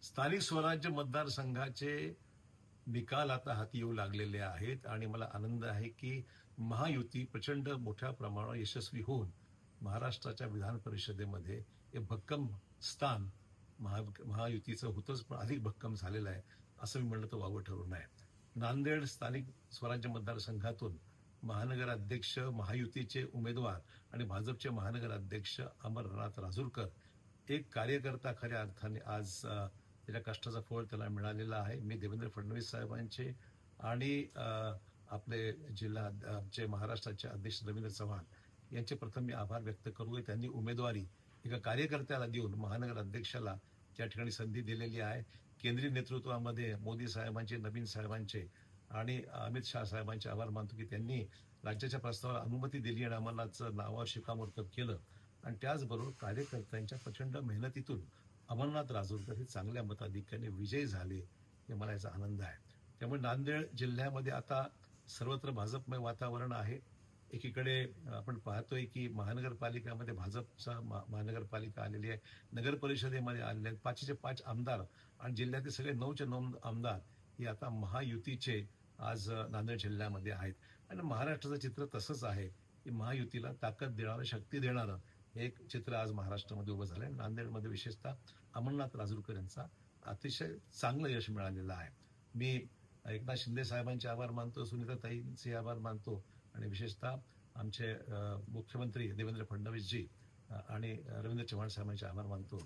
स्थानिक स्वराज्य मतदारसंघाचे निकाल आता हाती येऊ लागलेले आहेत आणि मला आनंद आहे की महायुती प्रचंड मोठ्या प्रमाणावर यशस्वी होऊन महाराष्ट्राच्या विधान परिषदेमध्ये हे भक्कम स्थान महायुतीचं होतंच, पण अधिक भक्कम झालेलं आहे असं मी म्हणलं तर वावं ठरू नये. नांदेड स्थानिक स्वराज्य मतदारसंघातून महानगर अध्यक्ष महायुतीचे उमेदवार आणि भाजपचे महानगर अध्यक्ष अमरनाथ राजूरकर एक कार्यकर्ता खऱ्या अर्थाने आज त्याच्या कष्टाचं फळ त्याला मिळालेलं आहे. मी देवेंद्र फडणवीस साहेबांचे आणि आपले आमचे महाराष्ट्राचे अध्यक्ष रवींद्र चव्हाण यांचे प्रथम मी आभार व्यक्त करू. त्यांनी उमेदवारी एका कार्यकर्त्याला देऊन महानगर अध्यक्षाला त्या ठिकाणी संधी दिलेली आहे. केंद्रीय नेतृत्वामध्ये मोदी साहेबांचे, नवीन साहेबांचे आणि अमित शहा साहेबांचे आभार मानतो की त्यांनी राज्याच्या प्रस्तावाला अनुमती दिली आणि अमरनाथचं नावावर शिक्कामोर्तब केलं. आणि त्याचबरोबर कार्यकर्त्यांच्या प्रचंड मेहनतीतून अमरनाथ राजूरकर हे चांगल्या मताधिक्याने विजयी झाले, हे मला याचा आनंद आहे. त्यामुळे नांदेड जिल्ह्यामध्ये आता सर्वत्र भाजपमय वातावरण आहे. एकीकडे आपण पाहतोय की महानगरपालिकामध्ये भाजपचा महानगरपालिका आलेली आहे, नगर परिषदेमध्ये आलेले आहेत 5चे 5 आमदार आणि जिल्ह्यातील सगळे 9चे 9 आमदार हे आता महायुतीचे आज नांदेड जिल्ह्यामध्ये आहेत. आणि महाराष्ट्राचं चित्र तसंच आहे की महायुतीला ताकद देणारं, शक्ती देणारं एक चित्र आज महाराष्ट्रामध्ये उभं झालंय. नांदेडमध्ये विशेषतः अमरनाथ राजूरकर यांचा अतिशय चांगलं यश मिळालेलं आहे. मी एकनाथ शिंदे साहेबांचे आभार मानतो, सुनीताताईंचे आभार मानतो आणि विशेषतः आमचे मुख्यमंत्री देवेंद्र फडणवीसजी आणि रवींद्र चव्हाण साहेबांचे आभार मानतो